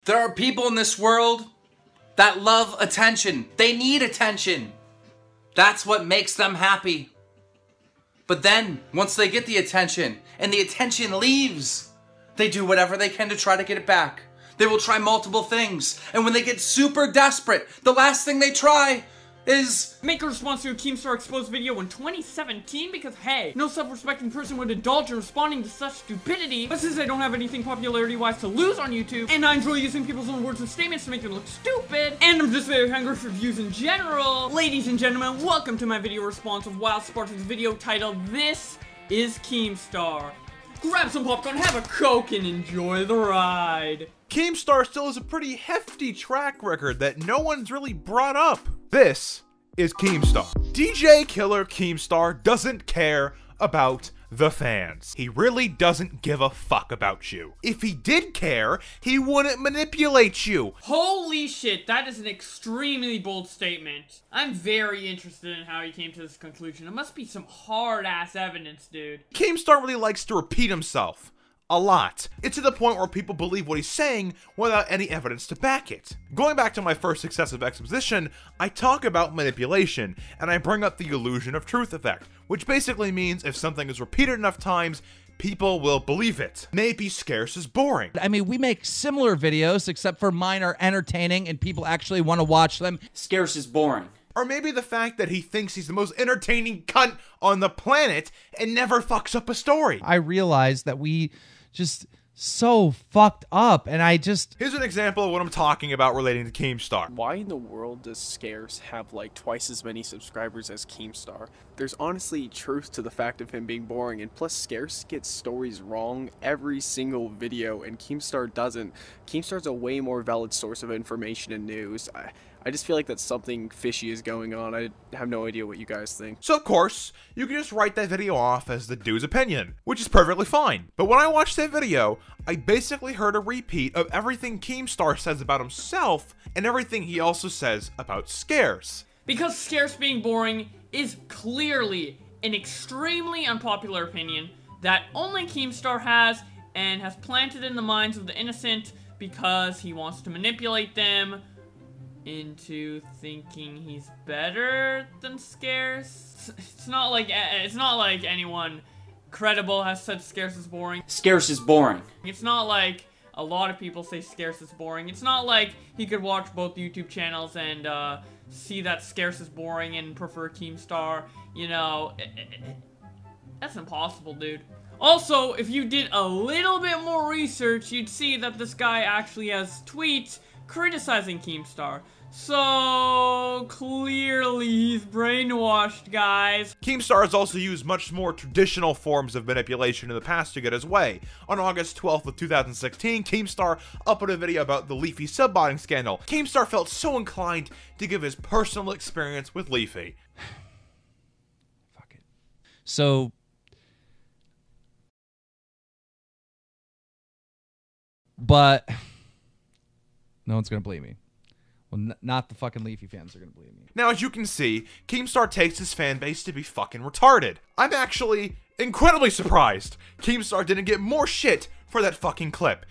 There are people in this world that love attention. They need attention. That's what makes them happy. But then, once they get the attention, and the attention leaves, they do whatever they can to try to get it back. They will try multiple things, and when they get super desperate, the last thing they try is make a response to a Keemstar exposed video in 2017 because, hey, no self-respecting person would indulge in responding to such stupidity. But since I don't have anything popularity-wise to lose on YouTube, and I enjoy using people's own words and statements to make them look stupid, and I'm just very hungry for views in general, ladies and gentlemen, welcome to my video response of WildSpartanz video titled, This is Keemstar. Grab some popcorn, have a Coke, and enjoy the ride. Keemstar still has a pretty hefty track record that no one's really brought up. This is Keemstar. DJ Killer Keemstar doesn't care about the fans. He really doesn't give a fuck about you. If he did care, he wouldn't manipulate you. Holy shit, that is an extremely bold statement. I'm very interested in how he came to this conclusion. It must be some hard-ass evidence, dude. Keemstar really likes to repeat himself. A lot. It's to the point where people believe what he's saying without any evidence to back it. Going back to my first successive exposition, I talk about manipulation, and I bring up the illusion of truth effect, which basically means if something is repeated enough times, people will believe it. Maybe scarce is boring. I mean, we make similar videos, except for mine are entertaining and people actually want to watch them. scarce is boring. Or maybe the fact that he thinks he's the most entertaining cunt on the planet and never fucks up a story. I realized that we just so fucked up, and Here's an example of what I'm talking about relating to Keemstar. Why in the world does Scarce have like twice as many subscribers as Keemstar? There's honestly truth to the fact of him being boring, and plus Scarce gets stories wrong every single video and Keemstar doesn't. Keemstar's a way more valid source of information and news. I just feel like that something fishy is going on. I have no idea what you guys think. So of course, you can just write that video off as the dude's opinion, which is perfectly fine. But when I watched that video, I basically heard a repeat of everything Keemstar says about himself and everything he also says about Scarce. Because Scarce being boring is clearly an extremely unpopular opinion that only Keemstar has and has planted in the minds of the innocent because he wants to manipulate them into thinking he's better than Scarce. It's not like anyone credible has said Scarce is boring. Scarce is boring. It's not like a lot of people say Scarce is boring. It's not like he could watch both YouTube channels and see that Scarce is boring and prefer Keemstar. You know, that's impossible, dude. Also, if you did a little bit more research, you'd see that this guy actually has tweets criticizing Keemstar. So clearly he's brainwashed, guys. Keemstar has also used much more traditional forms of manipulation in the past to get his way. On August 12th of 2016, Keemstar uploaded a video about the Leafy subbotting scandal. Keemstar felt so inclined to give his personal experience with Leafy. Fuck it. So but no one's gonna believe me. Well, not the fucking Leafy fans are gonna believe me. Now, as you can see, Keemstar takes his fan base to be fucking retarded. I'm actually incredibly surprised Keemstar didn't get more shit for that fucking clip.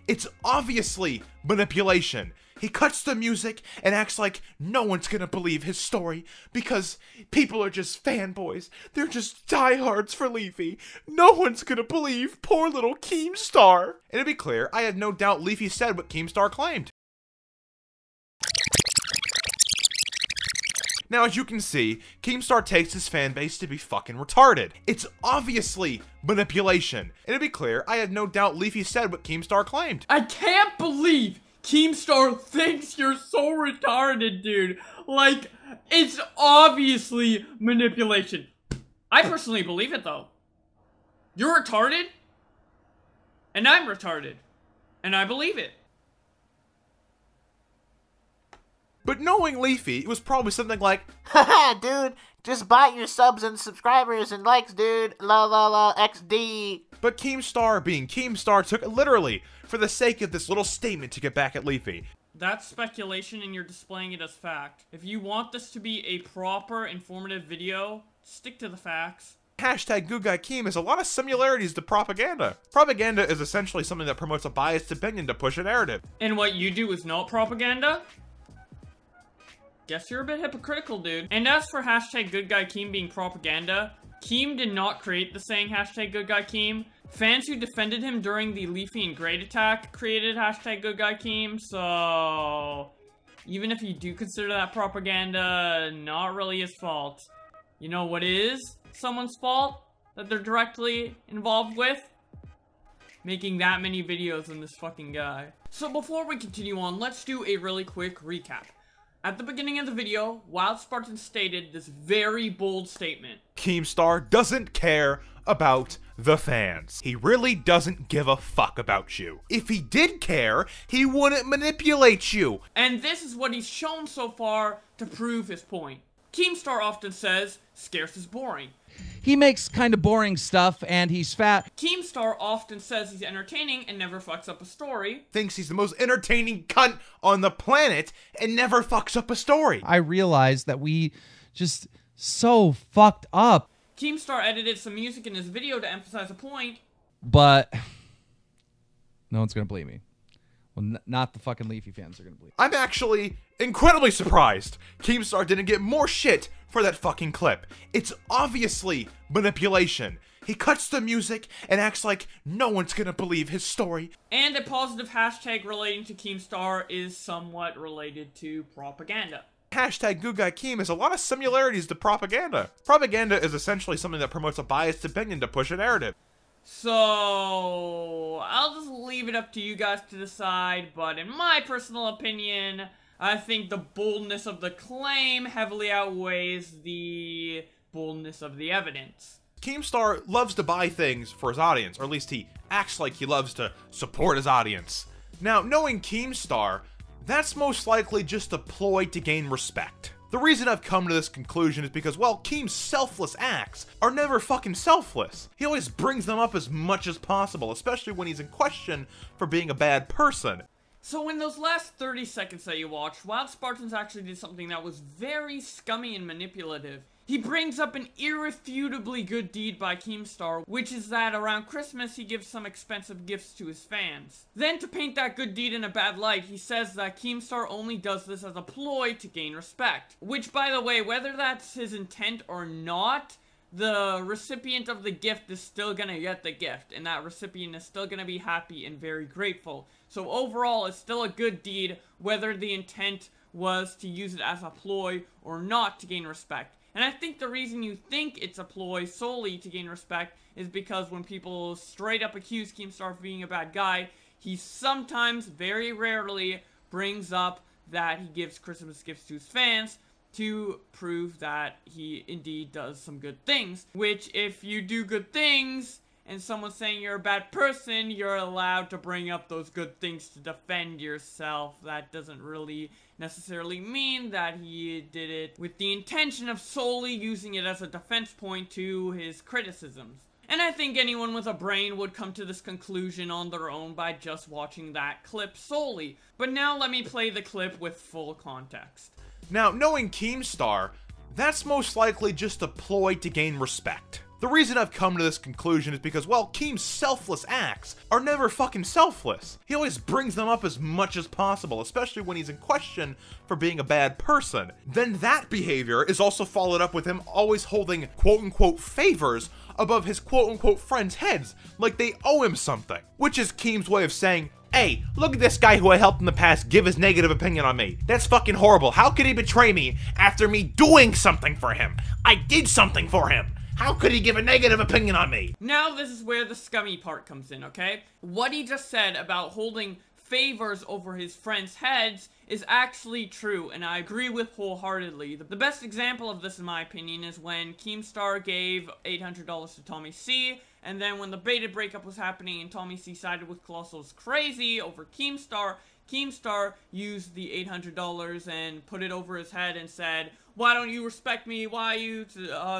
It's obviously manipulation. He cuts the music and acts like no one's gonna believe his story because people are just fanboys. They're just diehards for Leafy. No one's gonna believe poor little Keemstar. And to be clear, I have no doubt Leafy said what Keemstar claimed. Now, as you can see, Keemstar takes his fan base to be fucking retarded. It's obviously manipulation. And to be clear, I have no doubt Leafy said what Keemstar claimed. I can't believe Keemstar thinks you're so retarded, dude. Like, it's obviously manipulation. I personally believe it, though. You're retarded, and I'm retarded, and I believe it. But knowing Leafy, it was probably something like, Haha, dude, just bite your subs and subscribers and likes, dude. La la la XD. But Keemstar, being Keemstar, took it literally for the sake of this little statement to get back at Leafy. That's speculation and you're displaying it as fact. If you want this to be a proper, informative video, stick to the facts. Hashtag Good Guy Keem has a lot of similarities to propaganda. Propaganda is essentially something that promotes a biased opinion to push a narrative. And what you do is not propaganda? Guess you're a bit hypocritical, dude. And as for hashtag Good Guy Keem being propaganda, Keem did not create the saying hashtag Good Guy Keem. Fans who defended him during the Leafy and Great attack created hashtag Good Guy Keem, so even if you do consider that propaganda, not really his fault. You know what is someone's fault that they're directly involved with? Making that many videos on this fucking guy. So before we continue on, let's do a really quick recap. At the beginning of the video, WildSpartanz stated this very bold statement. Keemstar doesn't care about the fans. He really doesn't give a fuck about you. If he did care, he wouldn't manipulate you. And this is what he's shown so far to prove his point. Keemstar often says, scarce is boring. He makes kind of boring stuff, and he's fat. Keemstar often says he's entertaining and never fucks up a story. Thinks he's the most entertaining cunt on the planet and never fucks up a story. I realized that we just so fucked up. Keemstar edited some music in his video to emphasize a point. But no one's gonna believe me. Well, not the fucking Leafy fans are gonna believe me. I'm actually incredibly surprised Keemstar didn't get more shit for that fucking clip. It's obviously manipulation. He cuts the music and acts like no one's gonna believe his story. And a positive hashtag relating to Keemstar is somewhat related to propaganda. Hashtag Good Guy Keem has a lot of similarities to propaganda. Propaganda is essentially something that promotes a biased opinion to push a narrative. So I'll just leave it up to you guys to decide, but in my personal opinion, I think the boldness of the claim heavily outweighs the boldness of the evidence. Keemstar loves to buy things for his audience, or at least he acts like he loves to support his audience. Now, knowing Keemstar, that's most likely just a ploy to gain respect. The reason I've come to this conclusion is because, well, Keem's selfless acts are never fucking selfless. He always brings them up as much as possible, especially when he's in question for being a bad person. So in those last 30 seconds that you watched, WildSpartanz actually did something that was very scummy and manipulative. He brings up an irrefutably good deed by Keemstar, which is that around Christmas he gives some expensive gifts to his fans. Then to paint that good deed in a bad light, he says that Keemstar only does this as a ploy to gain respect. Which, by the way, whether that's his intent or not, the recipient of the gift is still gonna get the gift, and that recipient is still gonna be happy and very grateful. So overall, it's still a good deed, whether the intent was to use it as a ploy or not to gain respect. And I think the reason you think it's a ploy solely to gain respect is because when people straight up accuse Keemstar of being a bad guy, he sometimes, very rarely, brings up that he gives Christmas gifts to his fans to prove that he indeed does some good things. Which, if you do good things and someone's saying you're a bad person, you're allowed to bring up those good things to defend yourself. That doesn't really necessarily mean that he did it with the intention of solely using it as a defense point to his criticisms. And I think anyone with a brain would come to this conclusion on their own by just watching that clip solely. But now let me play the clip with full context. Now, knowing Keemstar, that's most likely just a ploy to gain respect. The reason I've come to this conclusion is because, well, Keem's selfless acts are never fucking selfless. He always brings them up as much as possible, especially when he's in question for being a bad person. Then that behavior is also followed up with him always holding quote-unquote favors above his quote-unquote friends' heads, like they owe him something. Which is Keem's way of saying, hey, look at this guy who I helped in the past give his negative opinion on me. That's fucking horrible. How could he betray me after me doing something for him? I did something for him. How could he give a negative opinion on me? Now this is where the scummy part comes in, okay? What he just said about holding favors over his friends' heads is actually true, and I agree with wholeheartedly. The best example of this, in my opinion, is when Keemstar gave $800 to Tommy C, and then when the baited breakup was happening and Tommy C sided with Colossal's Crazy over Keemstar, Keemstar used the $800 and put it over his head and said, why don't you respect me? Why are you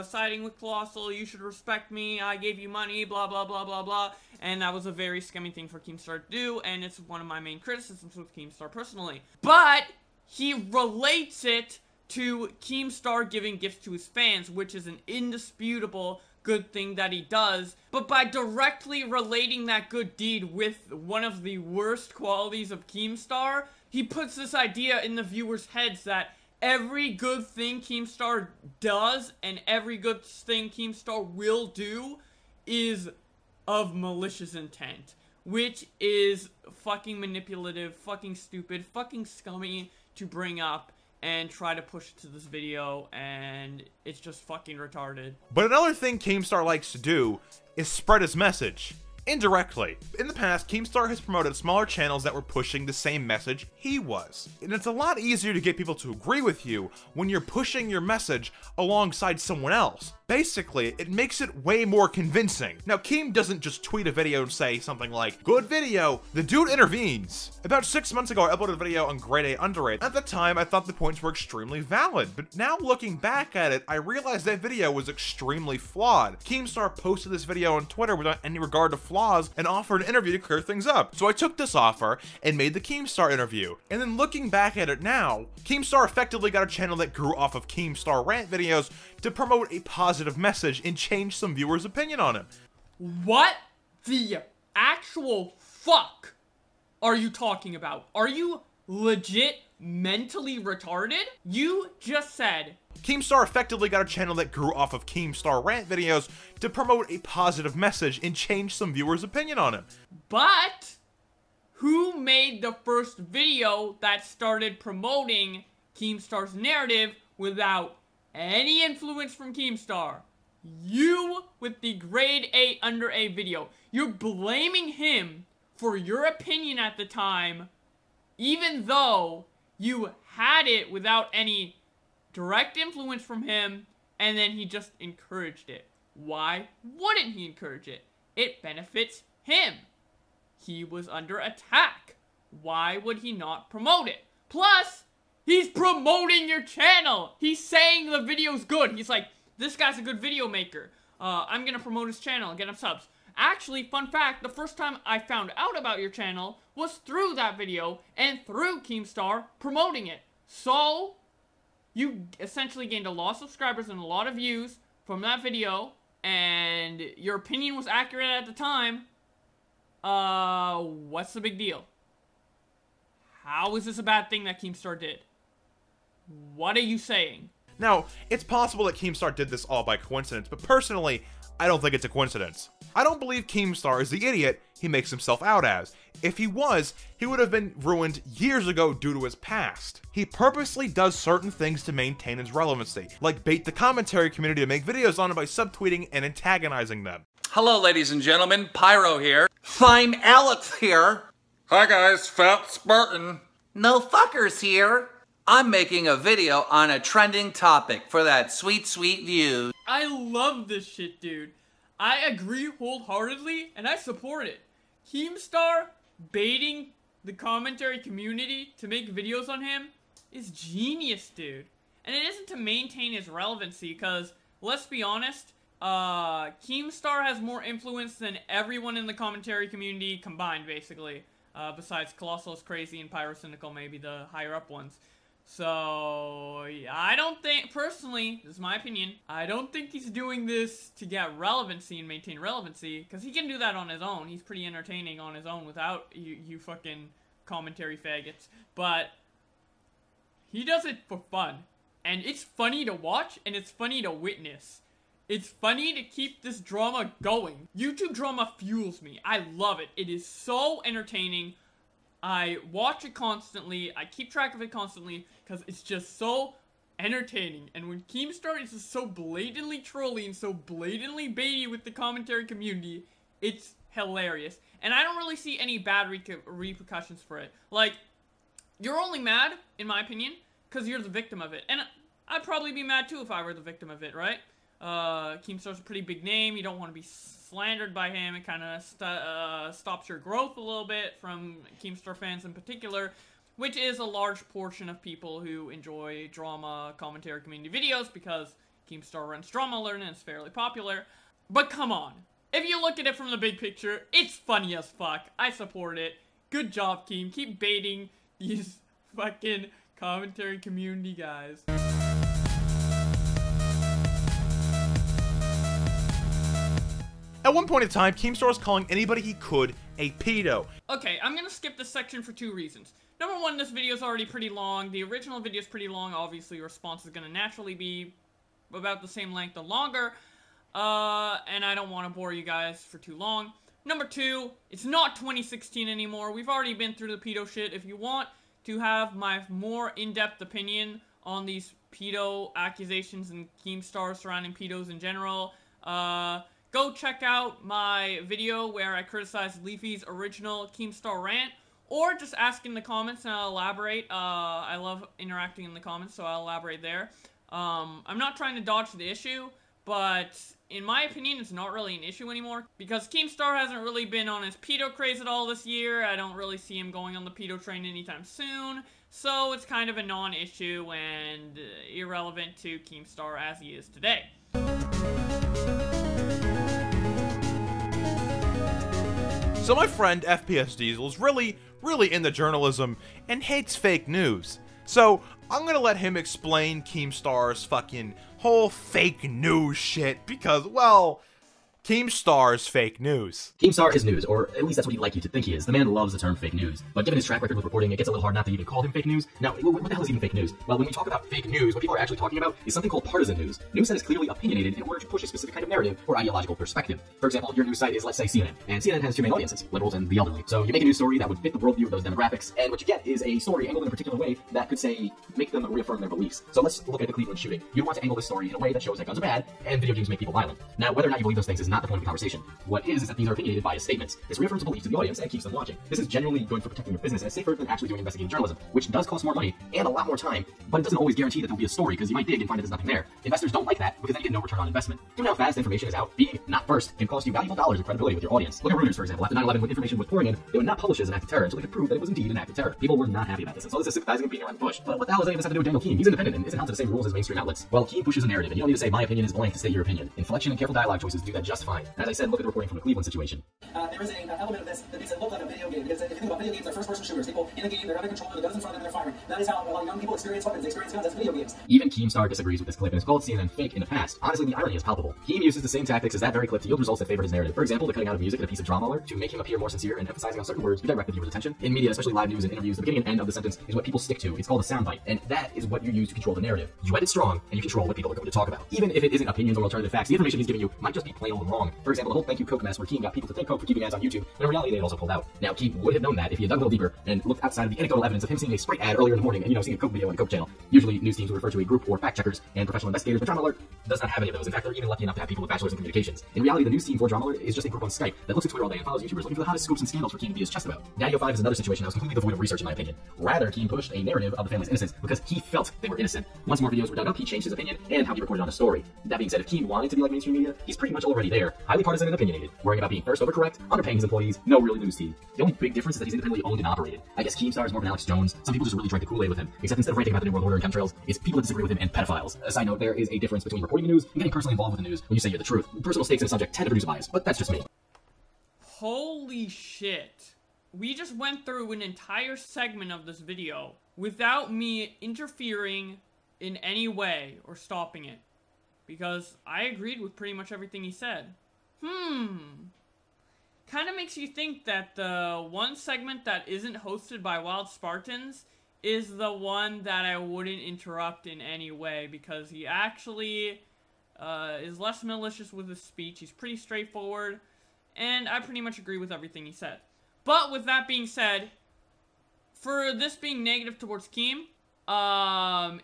siding with Colossal? You should respect me. I gave you money, blah, blah, blah, blah, blah. And that was a very scummy thing for Keemstar to do, and it's one of my main criticisms with Keemstar personally. But he relates it to Keemstar giving gifts to his fans, which is an indisputable good thing that he does, but by directly relating that good deed with one of the worst qualities of Keemstar, he puts this idea in the viewers' heads that every good thing Keemstar does and every good thing Keemstar will do is of malicious intent, which is fucking manipulative, fucking stupid, fucking scummy to bring up and try to push it to this video, and it's just fucking retarded. But another thing Keemstar likes to do is spread his message. Indirectly. In the past, Keemstar has promoted smaller channels that were pushing the same message he was. And it's a lot easier to get people to agree with you when you're pushing your message alongside someone else. Basically, it makes it way more convincing. Now, Keem doesn't just tweet a video and say something like, "Good video." The dude intervenes. About 6 months ago, I uploaded a video on grade A underrated. At the time, I thought the points were extremely valid, but now looking back at it, I realized that video was extremely flawed. Keemstar posted this video on Twitter without any regard to flaws and offered an interview to clear things up. So I took this offer and made the Keemstar interview. And then looking back at it now, Keemstar effectively got a channel that grew off of Keemstar rant videos to promote a positive message and change some viewers' opinion on him. What the actual fuck are you talking about? Are you legit mentally retarded? You just said Keemstar effectively got a channel that grew off of Keemstar rant videos to promote a positive message and change some viewers' opinion on him. But who made the first video that started promoting Keemstar's narrative without any influence from Keemstar? You with the grade A under A video. You're blaming him for your opinion at the time, even though you had it without any direct influence from him, and then he just encouraged it. Why wouldn't he encourage it? It benefits him. He was under attack. Why would he not promote it? Plus, he's promoting your channel. He's saying the video's good. He's like, this guy's a good video maker. I'm gonna promote his channel and get him subs. Actually, fun fact, the first time I found out about your channel was through that video and through Keemstar promoting it. So, you essentially gained a lot of subscribers and a lot of views from that video, and your opinion was accurate at the time. What's the big deal? How is this a bad thing that Keemstar did? What are you saying? Now, it's possible that Keemstar did this all by coincidence, but personally, I don't think it's a coincidence. I don't believe Keemstar is the idiot he makes himself out as. If he was, he would have been ruined years ago due to his past. He purposely does certain things to maintain his relevancy, like bait the commentary community to make videos on him by subtweeting and antagonizing them. Hello, ladies and gentlemen. Pyro here. Fine Alex here. Hi guys, Fat Spartan. No fuckers here. I'm making a video on a trending topic for that sweet, sweet view. I love this shit, dude. I agree wholeheartedly, and I support it. Keemstar baiting the commentary community to make videos on him is genius, dude. And it isn't to maintain his relevancy, because, let's be honest, Keemstar has more influence than everyone in the commentary community combined, basically. Besides Colossal's Crazy and Pyrocynical, maybe the higher up ones. So, I don't think, personally, this is my opinion, I don't think he's doing this to get relevancy and maintain relevancy, because he can do that on his own. He's pretty entertaining on his own without you fucking commentary faggots. But he does it for fun. And it's funny to watch, and it's funny to witness. It's funny to keep this drama going. YouTube drama fuels me. I love it. It is so entertaining. I watch it constantly. I keep track of it constantly because it's just so entertaining. And when Keemstar is just so blatantly trolly and so blatantly baity with the commentary community, it's hilarious. And I don't really see any bad repercussions for it. Like, you're only mad, in my opinion, because you're the victim of it. And I'd probably be mad too if I were the victim of it, right? Keemstar's a pretty big name. You don't want to be slandered by him. It kind of stops your growth a little bit from Keemstar fans in particular, which is a large portion of people who enjoy drama commentary community videos because Keemstar runs Drama Alert and it's fairly popular. But come on. If you look at it from the big picture, it's funny as fuck. I support it. Good job, Keem. Keep baiting these fucking commentary community guys. At one point in time, Keemstar was calling anybody he could a pedo. Okay, I'm gonna skip this section for 2 reasons. Number 1, this video is already pretty long. The original video is pretty long. Obviously, your response is gonna naturally be about the same length or longer. And I don't want to bore you guys for too long. Number 2, it's not 2016 anymore. We've already been through the pedo shit. If you want to have my more in-depth opinion on these pedo accusations and Keemstar surrounding pedos in general, go check out my video where I criticized Leafy's original Keemstar rant, or just ask in the comments and I'll elaborate. I love interacting in the comments, so I'll elaborate there. I'm not trying to dodge the issue, but in my opinion, it's not really an issue anymore, because Keemstar hasn't really been on his pedo craze at all this year. I don't really see him going on the pedo train anytime soon, so it's kind of a non-issue and irrelevant to Keemstar as he is today. So my friend FPS Diesel is really into journalism and hates fake news. So I'm gonna let him explain Keemstar's fucking whole fake news shit because, well, Keemstar's fake news. Keemstar is news, or at least that's what he'd like you to think he is. The man loves the term fake news. But given his track record with reporting, it gets a little hard not to even call him fake news. Now, what the hell is even fake news? Well, when we talk about fake news, what people are actually talking about is something called partisan news. News that is clearly opinionated in order to push a specific kind of narrative or ideological perspective. For example, your news site is, let's say, CNN. And CNN has 2 main audiences, liberals and the elderly. So you make a news story that would fit the worldview of those demographics, and what you get is a story angled in a particular way that could, say, make them reaffirm their beliefs. So let's look at the Cleveland shooting. You want to angle this story in a way that shows that guns are bad, and video games make people violent. Now, whether or not you believe those things is not the point of the conversation. What is that these are opinionated biased statements. This reaffirms a belief to the audience and keeps them watching. This is genuinely good for protecting your business and safer than actually doing investigative journalism, which does cost more money and a lot more time, but it doesn't always guarantee that there'll be a story, because you might dig and find that there's nothing there. Investors don't like that, because then you get no return on investment. Given how fast information is out, being not first can cost you valuable dollars of credibility with your audience. Look at Reuters, for example. After 9/11, when information was pouring in, they would not publish it as an act of terror until they could prove that it was indeed an act of terror. People were not happy about this, and so this is sympathizing and beating around the bush. But what the hell does any of this have to do with Daniel Keem? He's independent and isn't held to the same rules as mainstream outlets. Well, Keem pushes a narrative, and you don't need to say my opinion is blank to state your opinion. Inflection and careful dialogue choices do that just fine. As I said, look at the reporting from the Cleveland situation. There is an element of this that makes it look like a video game, because if you think about video games, they're first-person shooters. People in a game, they're having control of the guns in front of them, they're firing. That is how a lot of young people experience weapons, they experience guns as video games. Even Keemstar disagrees with this clip and has called CNN fake in the past. Honestly, the irony is palpable. Keem uses the same tactics as that very clip to yield results that favor his narrative. For example, the cutting out of music in a piece of drama alert to make him appear more sincere and emphasizing on certain words to direct the viewer's attention. In media, especially live news and interviews, the beginning and end of the sentence is what people stick to. It's called a soundbite, and that is what you use to control the narrative. You edit strong, and you control what people are going to talk about. Even if it isn't opinions or alternative facts, the information he's giving you might just be plain old wrong. For example, the whole thank you Coke mess where Keem got people to thank Coke for keeping ads on YouTube, when in reality they had also pulled out. Now, Keem would have known that if he had dug a little deeper and looked outside of the anecdotal evidence of him seeing a Sprite ad earlier in the morning and, seeing a Coke video on a Coke channel. Usually, news teams will refer to a group or fact checkers and professional investigators, but Drama Alert does not have any of those. In fact, they're even lucky enough to have people with bachelors in communications. In reality, the news team for Drama Alert is just a group on Skype that looks at Twitter all day and follows YouTubers looking for the hottest scoops and scandals for Keem to be his chest about. Daddy 05 is another situation that was completely devoid of research, in my opinion. Rather, Keem pushed a narrative of the family's innocence because he felt they were innocent. Once more videos were dug up, he changed his opinion and how he reported on the story. That being said, if Keem wanted to be like mainstream media, he's pretty much already there. Highly partisan and opinionated, worrying about being first over correct, underpaying his employees, no really news team. The only big difference is that he's independently owned and operated. I guess Keemstar is more of an Alex Jones. Some people just really drank the Kool-Aid with him, except instead of ranting about the New World Order and chemtrails, it's people that disagree with him and pedophiles. A side note, there is a difference between reporting the news and getting personally involved with the news when you say you're the truth. Personal stakes in a subject tend to produce bias, but that's just me. Holy shit. We just went through an entire segment of this video without me interfering in any way or stopping it, because I agreed with pretty much everything he said. Kind of makes you think that the one segment that isn't hosted by WildSpartanz is the one that I wouldn't interrupt in any way, because he actually is less malicious with his speech. He's pretty straightforward, and I pretty much agree with everything he said. But with that being said, for this being negative towards Keem,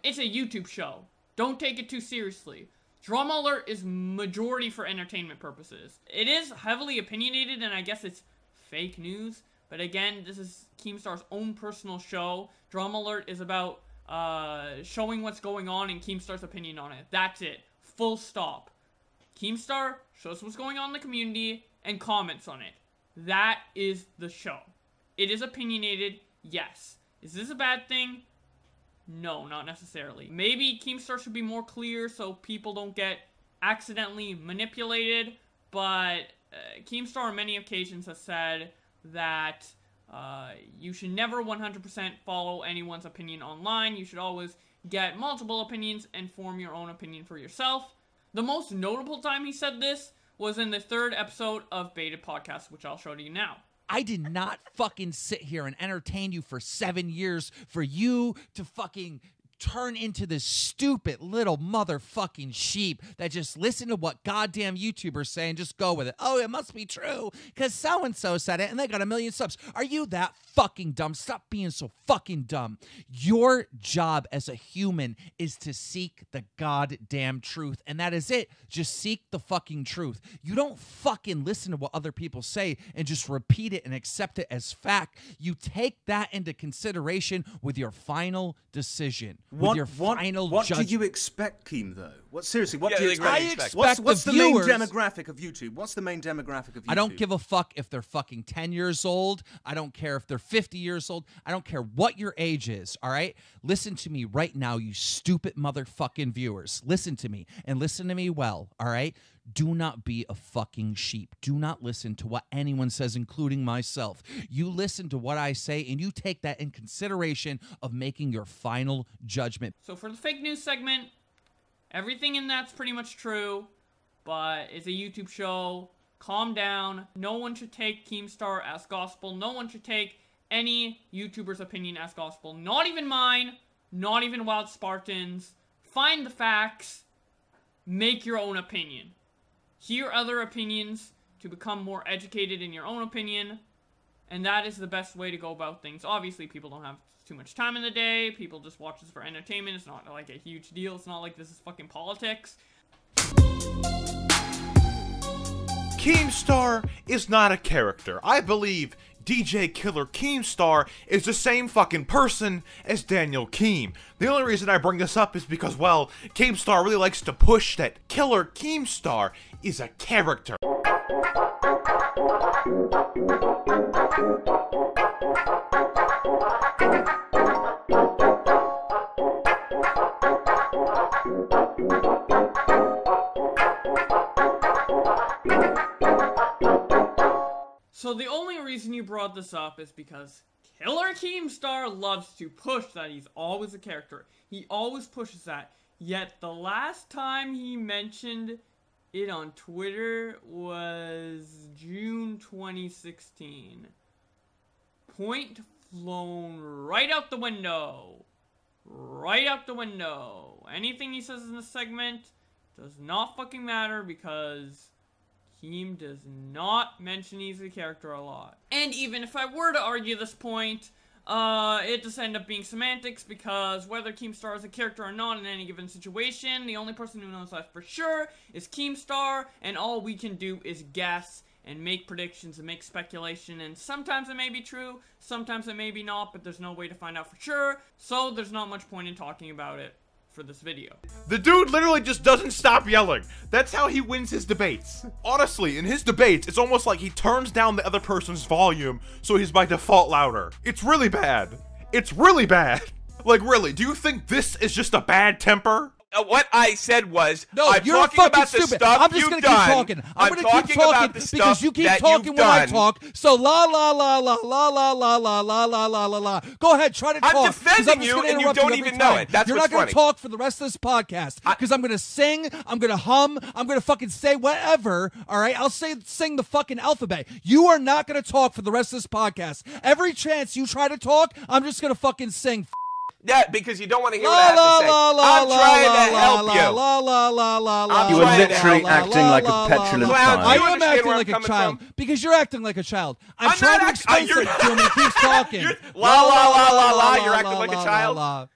it's a YouTube show. Don't take it too seriously. Drama Alert is majority for entertainment purposes. It is heavily opinionated, and I guess it's fake news. But again, this is Keemstar's own personal show. Drama Alert is about showing what's going on and Keemstar's opinion on it. That's it. Full stop. Keemstar shows what's going on in the community and comments on it. That is the show. It is opinionated, yes. Is this a bad thing? No, not necessarily. Maybe Keemstar should be more clear so people don't get accidentally manipulated, but Keemstar on many occasions has said that you should never 100% follow anyone's opinion online. You should always get multiple opinions and form your own opinion for yourself. The most notable time he said this was in the 3rd episode of Baited Podcast, which I'll show to you now. I did not fucking sit here and entertain you for 7 years for you to fucking turn into this stupid little motherfucking sheep that just listen to what goddamn YouTubers say and just go with it. Oh, it must be true because so-and-so said it and they got 1 million subs. Are you that fucking dumb? Stop being so fucking dumb. Your job as a human is to seek the goddamn truth, and that is it. Just seek the fucking truth. You don't fucking listen to what other people say and just repeat it and accept it as fact. You take that into consideration with your final decision. With your final what do judgment. you expect, Keem, though? Seriously, what Yeah, do you like, expect? what do you expect? What's the viewers- main demographic of YouTube? What's the main demographic of YouTube? I don't give a fuck if they're fucking 10 years old. I don't care if they're 50 years old. I don't care what your age is, all right? Listen to me right now, you stupid motherfucking viewers. Listen to me, and listen to me well, all right? Do not be a fucking sheep. Do not listen to what anyone says, including myself. You listen to what I say, and you take that in consideration of making your final judgment. So for the fake news segment, everything in that's pretty much true, but it's a YouTube show. Calm down. No one should take Keemstar as gospel. No one should take any YouTuber's opinion as gospel. Not even mine. Not even WildSpartanz. Find the facts. Make your own opinion. Hear other opinions to become more educated in your own opinion, and that is the best way to go about things. Obviously, people don't have too much time in the day. People just watch this for entertainment. It's not like a huge deal. It's not like this is fucking politics. Keemstar is not a character. I believe DJ Killer Keemstar is the same fucking person as Daniel Keem. The only reason I bring this up is because, well, Keemstar really likes to push that Killer Keemstar is a character. So the only reason you brought this up is because Killer Keemstar loves to push that he's always a character. He always pushes that. Yet the last time he mentioned it on Twitter was June 2016. Point flown right out the window. Right out the window. Anything he says in this segment does not fucking matter because Keem does not mention he's a character a lot. And even if I were to argue this point, it just end up being semantics because whether Keemstar is a character or not in any given situation, the only person who knows that for sure is Keemstar, and all we can do is guess and make predictions and make speculation, and sometimes it may be true, sometimes it may be not, but there's no way to find out for sure, so there's not much point in talking about it for this video. The dude literally just doesn't stop yelling. That's how he wins his debates. Honestly, in his debates, it's almost like he turns down the other person's volume so he's by default louder. It's really bad. It's really bad. Like, really, do you think this is just a bad temper? What I said was, No, I'm you're talking fucking about the stupid. stuff I'm just you've gonna done. keep talking. I'm gonna keep talking about talking the because stuff you keep that talking you've when I done. talk. So la la la la la la la la la la la la la. Go ahead, try to talk. I'm 'cause defending just you, gonna and you interrupt don't every even know time. it. That's You're what's not gonna funny. talk for the rest of this podcast because I'm gonna sing, I'm gonna hum, I'm gonna fucking say whatever. All right, I'll sing the fucking alphabet. You are not gonna talk for the rest of this podcast. Every chance you try to talk, I'm just gonna fucking sing. Yeah, because you don't want to hear what I have to say. I'm trying to help you. You are literally acting like a petulant child. I am understand acting where I'm like a coming child from? because you're acting like a child. I'm I'm trying not to explain acting- something to him and he keeps talking. La la la la la. You're acting like a child.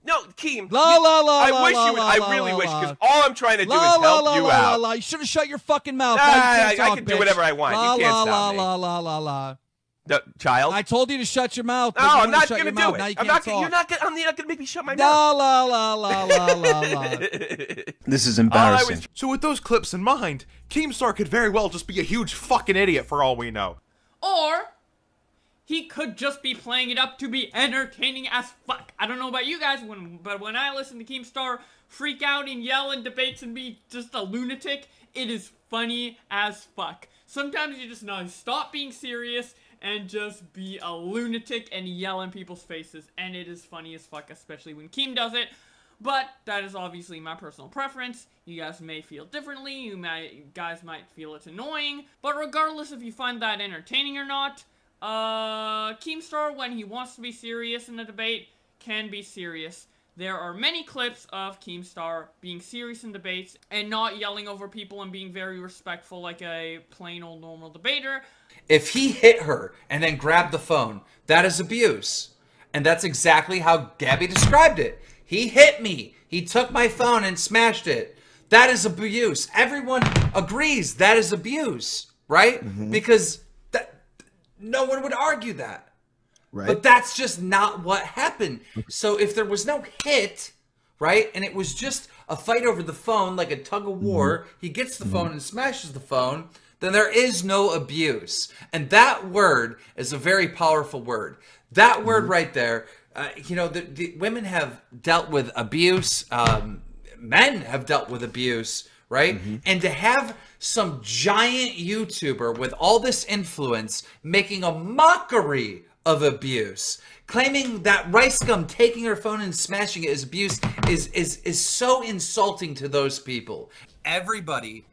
No, Keem. La la la I la wish la you would. la I la really la wish la. because all I'm trying to do is La la help la you la la out. la. You should have shut your fucking mouth. Nah, Now you can't I talk, can do bitch. whatever I want. You La can't la stop me. la la la la. The child. I told you to shut your mouth. but No, you I'm wouldn't not shut gonna your do mouth. it. Now you I'm can't not. talk. You're not gonna make me shut my La mouth. la la la la la la. This is embarrassing. So with those clips in mind, Keemstar could very well just be a huge fucking idiot for all we know. Or he could just be playing it up to be entertaining as fuck. I don't know about you guys, but when I listen to Keemstar freak out and yell in debates and be just a lunatic, it is funny as fuck. Sometimes you just know, stop being serious and just be a lunatic and yell in people's faces, and it is funny as fuck, especially when Keem does it. But that is obviously my personal preference. You guys may feel differently. You guys might feel it's annoying. But regardless if you find that entertaining or not, Keemstar, when he wants to be serious in a debate, can be serious. There are many clips of Keemstar being serious in debates and not yelling over people and being very respectful like a plain old normal debater. If he hit her and then grabbed the phone, that is abuse. And that's exactly how Gabby described it. He hit me. He took my phone and smashed it. That is abuse. Everyone agrees that is abuse, right? Because no one would argue that. Right. But that's just not what happened. So if there was no hit, right, and it was just a fight over the phone, like a tug of war, he gets the phone and smashes the phone, then there is no abuse. And that word is a very powerful word. That word right there, you know, the women have dealt with abuse, men have dealt with abuse, right? And to have some giant YouTuber with all this influence making a mockery of abuse, claiming that Rice Gum taking her phone and smashing it is abuse is so insulting to those people. Everybody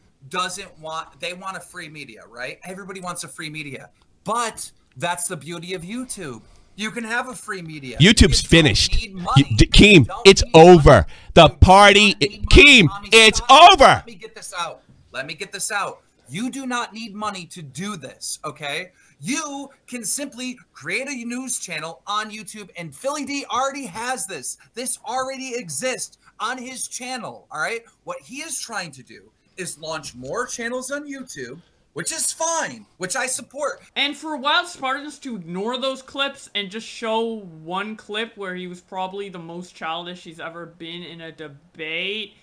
they want a free media, right? Everybody wants a free media. But that's the beauty of YouTube. You can have a free media. YouTube's finished. Keem, it's over. The party, Keem, it's over. Let me get this out. Let me get this out. You do not need money to do this, okay? You can simply create a news channel on YouTube, and Philly D already has this. This already exists on his channel, all right? What he is trying to do is launch more channels on YouTube, which is fine, which I support. And for WildSpartanz to ignore those clips and just show one clip where he was probably the most childish he's ever been in a debate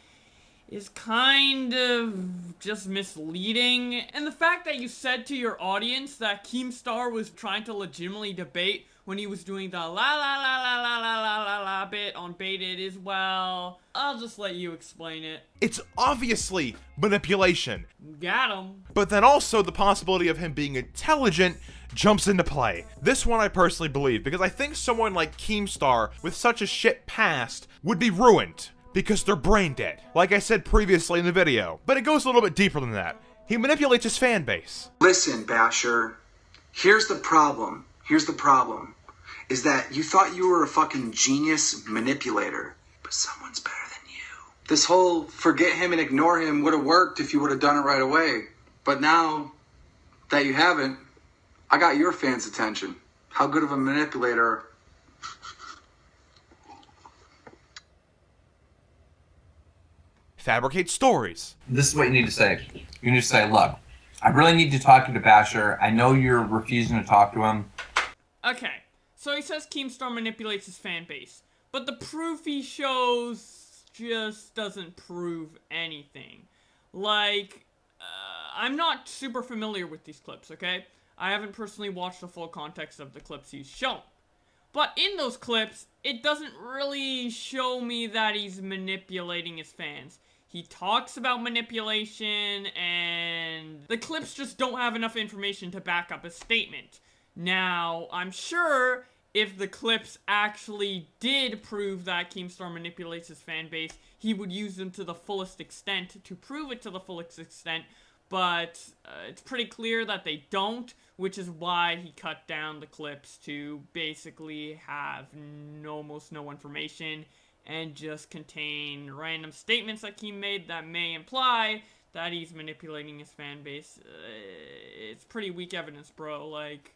is kind of just misleading. And the fact that you said to your audience that Keemstar was trying to legitimately debate when he was doing the la la la la la la la la la bit on Baited is, well, I'll just let you explain it. It's obviously manipulation. Got him. But then also the possibility of him being intelligent jumps into play. This one I personally believe, because I think someone like Keemstar with such a shit past would be ruined because they're brain dead, like I said previously in the video. But it goes a little bit deeper than that. He manipulates his fan base. Listen, Basher, here's the problem. Here's the problem. Is that you thought you were a fucking genius manipulator, but someone's better than you. This whole forget him and ignore him would have worked if you would have done it right away. But now that you haven't, I got your fans' attention. How good of a manipulator? Fabricate stories. This is what you need to say. You need to say, look, I really need to talk to Basher. I know you're refusing to talk to him. Okay, so he says Keemstar manipulates his fan base, but the proof he shows just doesn't prove anything. Like, I'm not super familiar with these clips, okay? I haven't personally watched the full context of the clips he's shown. But in those clips, it doesn't really show me that he's manipulating his fans. He talks about manipulation, and the clips just don't have enough information to back up his statement. Now, I'm sure if the clips actually did prove that Keemstar manipulates his fan base, he would use them to the fullest extent to prove it to the fullest extent, but it's pretty clear that they don't, which is why he cut down the clips to basically have almost no information and just contain random statements that he made that may imply that he's manipulating his fan base. It's pretty weak evidence, bro. Like,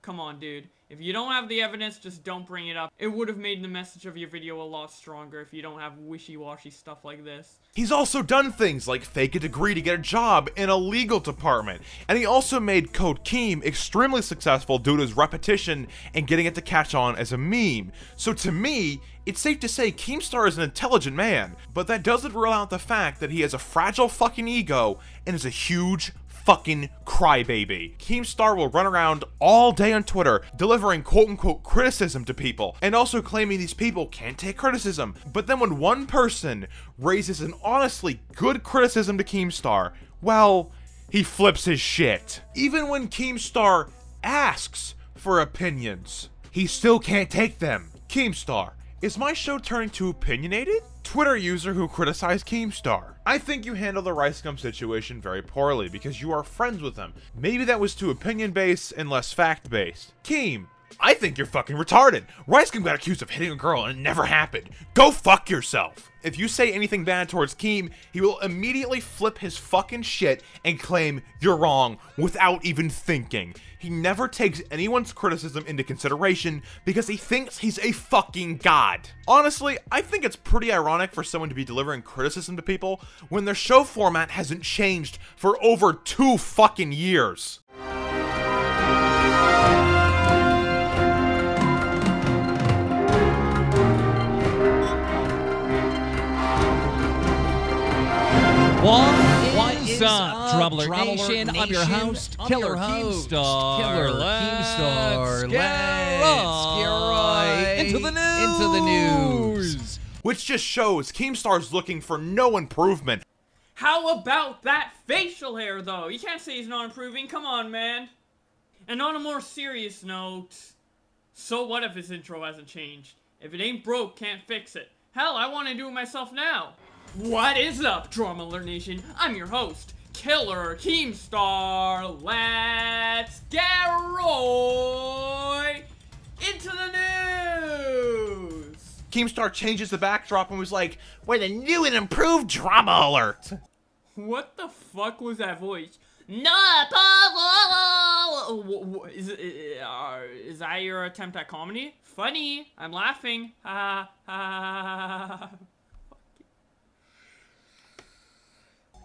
come on, dude. If you don't have the evidence, just don't bring it up. It would have made the message of your video a lot stronger if you don't have wishy-washy stuff like this. He's also done things like fake a degree to get a job in a legal department. And he also made Code Keem extremely successful due to his repetition and getting it to catch on as a meme. So to me, it's safe to say Keemstar is an intelligent man, but that doesn't rule out the fact that he has a fragile fucking ego and is a huge fucking crybaby. Keemstar will run around all day on Twitter delivering quote-unquote criticism to people and also claiming these people can't take criticism. But then when one person raises an honestly good criticism to Keemstar, well, he flips his shit. Even when Keemstar asks for opinions, he still can't take them. Keemstar, Is my show turning too opinionated? Twitter user who criticized Keemstar. I think you handled the Rice Gum situation very poorly because you are friends with him. Maybe that was too opinion-based and less fact-based. Keem, I think you're fucking retarded. Rice Gum got accused of hitting a girl and it never happened. Go fuck yourself. If you say anything bad towards Keem, he will immediately flip his fucking shit and claim you're wrong without even thinking. He never takes anyone's criticism into consideration because he thinks he's a fucking god. Honestly, I think it's pretty ironic for someone to be delivering criticism to people when their show format hasn't changed for over 2 fucking years. What is up, Troubler Nation? I'm your host, Killer Keemstar. Let's get right into the news. Which just shows Keemstar's looking for no improvement. How about that facial hair, though? You can't say he's not improving. Come on, man. And on a more serious note, so what if his intro hasn't changed? If it ain't broke, can't fix it. Hell, I want to do it myself now. What is up, Drama Alert Nation? I'm your host, Killer Keemstar. Let's get right into the news. Keemstar changes the backdrop and was like, "With a new and improved Drama Alert." What the fuck was that voice? No, is that your attempt at comedy? Funny. I'm laughing. Ha ha.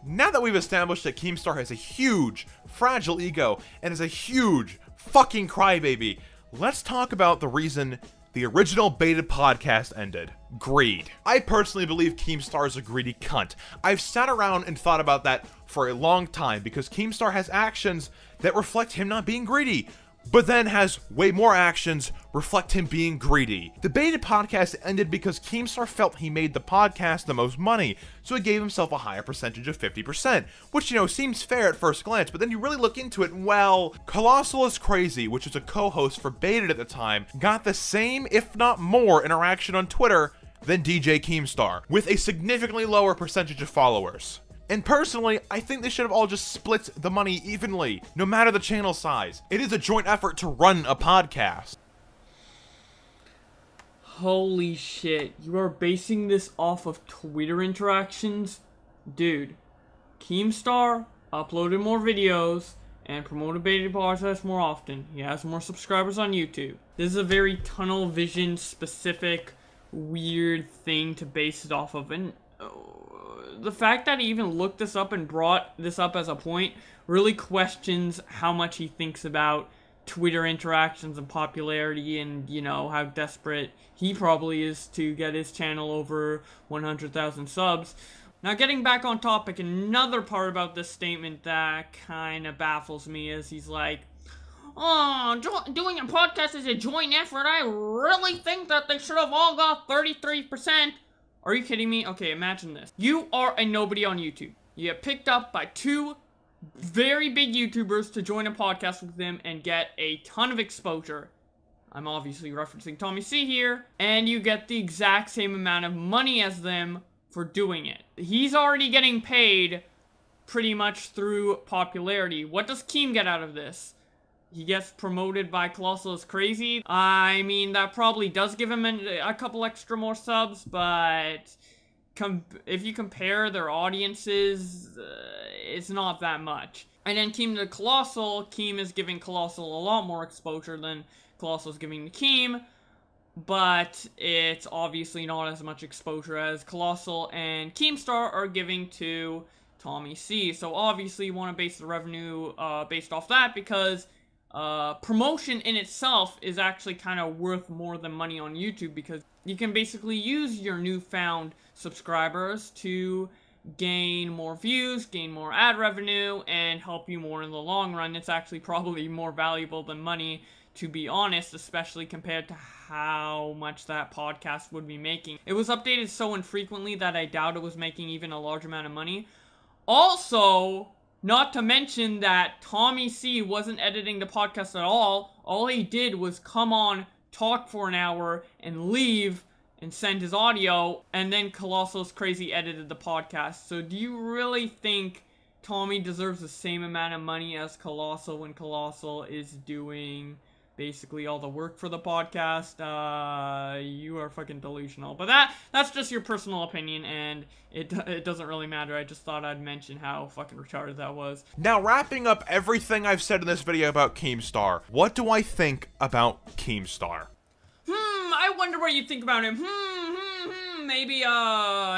Now that we've established that Keemstar has a huge, fragile ego and is a huge fucking crybaby, let's talk about the reason the original baited podcast ended. Greed. I personally believe Keemstar is a greedy cunt. I've sat around and thought about that for a long time because Keemstar has actions that reflect him not being greedy, but then has way more actions reflect him being greedy. The baited podcast ended because Keemstar felt he made the podcast the most money, so he gave himself a higher percentage of 50%, which, you know, seems fair at first glance, but then you really look into it, and well, Colossal is Crazy, which was a co-host for Baited at the time, got the same, if not more, interaction on Twitter than DJ Keemstar, with a significantly lower percentage of followers. And personally, I think they should have all just split the money evenly, no matter the channel size. It is a joint effort to run a podcast. Holy shit, you are basing this off of Twitter interactions? Dude, Keemstar uploaded more videos and promoted baited podcasts more often. He has more subscribers on YouTube. This is a very tunnel vision specific, weird thing to base it off of, and the fact that he even looked this up and brought this up as a point really questions how much he thinks about Twitter interactions and popularity, and, you know, how desperate he probably is to get his channel over 100,000 subs. Now, getting back on topic, another part about this statement that kind of baffles me is he's like, "Oh, doing a podcast is a joint effort. I really think that they should have all got 33%. Are you kidding me? Okay, imagine this. You are a nobody on YouTube. You get picked up by 2 very big YouTubers to join a podcast with them and get a ton of exposure. I'm obviously referencing Tommy C here. And you get the exact same amount of money as them for doing it. He's already getting paid pretty much through popularity. What does Keem get out of this? He gets promoted by Colossal is Crazy. I mean, that probably does give him a couple extra more subs, but if you compare their audiences, it's not that much. And then Keem to Colossal, Keem is giving Colossal a lot more exposure than Colossal is giving to Keem, but it's obviously not as much exposure as Colossal and Keemstar are giving to Tommy C. So obviously you want to base the revenue based off that, because promotion in itself is actually kind of worth more than money on YouTube, because you can basically use your newfound subscribers to gain more views, gain more ad revenue, and help you more in the long run. It's actually probably more valuable than money, to be honest, especially compared to how much that podcast would be making. It was updated so infrequently that I doubt it was making even a large amount of money. Also, not to mention that Tommy C wasn't editing the podcast at all. All he did was come on, talk for an hour, and leave and send his audio, and then Colossal's Crazy edited the podcast. So do you really think Tommy deserves the same amount of money as Colossal when Colossal is doing basically all the work for the podcast? You are fucking delusional. But that's just your personal opinion, and it doesn't really matter. I just thought I'd mention how fucking retarded that was. Now, wrapping up everything I've said in this video about Keemstar, what do I think about Keemstar? I wonder what you think about him. Maybe,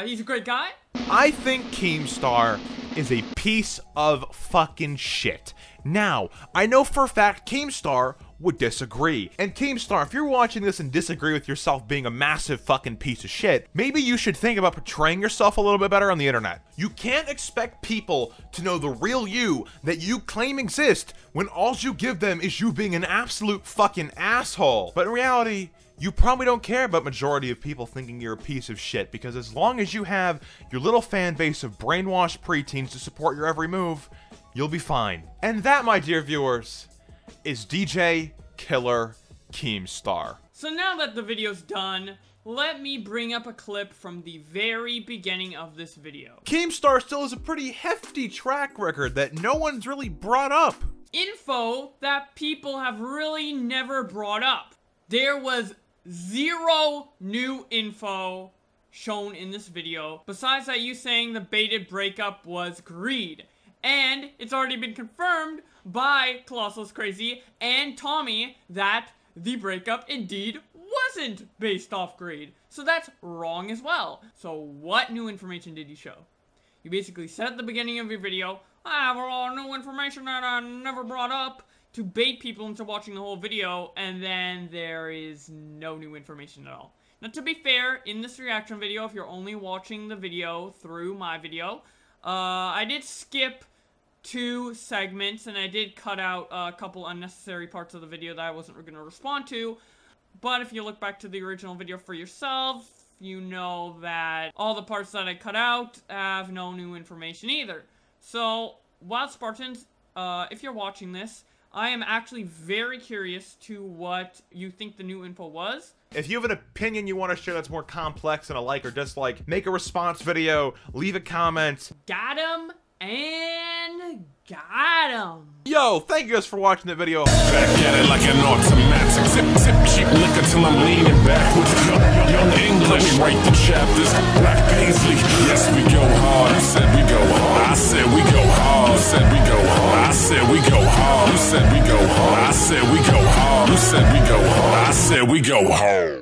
he's a great guy? I think Keemstar is a piece of fucking shit. Now, I know for a fact Keemstar would disagree. And Keemstar, if you're watching this and disagree with yourself being a massive fucking piece of shit, maybe you should think about portraying yourself a little bit better on the internet. You can't expect people to know the real you that you claim exists when all you give them is you being an absolute fucking asshole. But in reality, you probably don't care about majority of people thinking you're a piece of shit, because as long as you have your little fan base of brainwashed preteens to support your every move, you'll be fine. And that, my dear viewers, is DJ Killer Keemstar. So now that the video's done, let me bring up a clip from the very beginning of this video. Keemstar still has a pretty hefty track record that no one's really brought up. Info that people have really never brought up. There was zero new info shown in this video, besides that you saying the baited breakup was greed. And it's already been confirmed by Colossal's Crazy and Tommy that the breakup indeed wasn't based off greed. So that's wrong as well. So what new information did you show? You basically said at the beginning of your video, I have a lot of new information that I never brought up, to bait people into watching the whole video, and then there is no new information at all. Now, to be fair, in this reaction video, if you're only watching the video through my video, I did skip 2 segments, and I did cut out a couple unnecessary parts of the video that I wasn't going to respond to. But if you look back to the original video for yourself, you know that all the parts that I cut out have no new information either. So, WildSpartanz, if you're watching this, I am actually very curious to what you think the new info was. If you have an opinion you want to share that's more complex than a like or dislike, make a response video, leave a comment. Got him and got him. Yo, thank you guys for watching the video. Back at it like an automatic. Zip, zip, cheap liquor till I'm leaning backwards. Young English, write the chapters. Black Paisley, yes we go hard. You said we go hard. I said we go hard. You said we go hard. I said we go hard. You said we go hard. I said we go hard. You said we go hard. I said we go hard.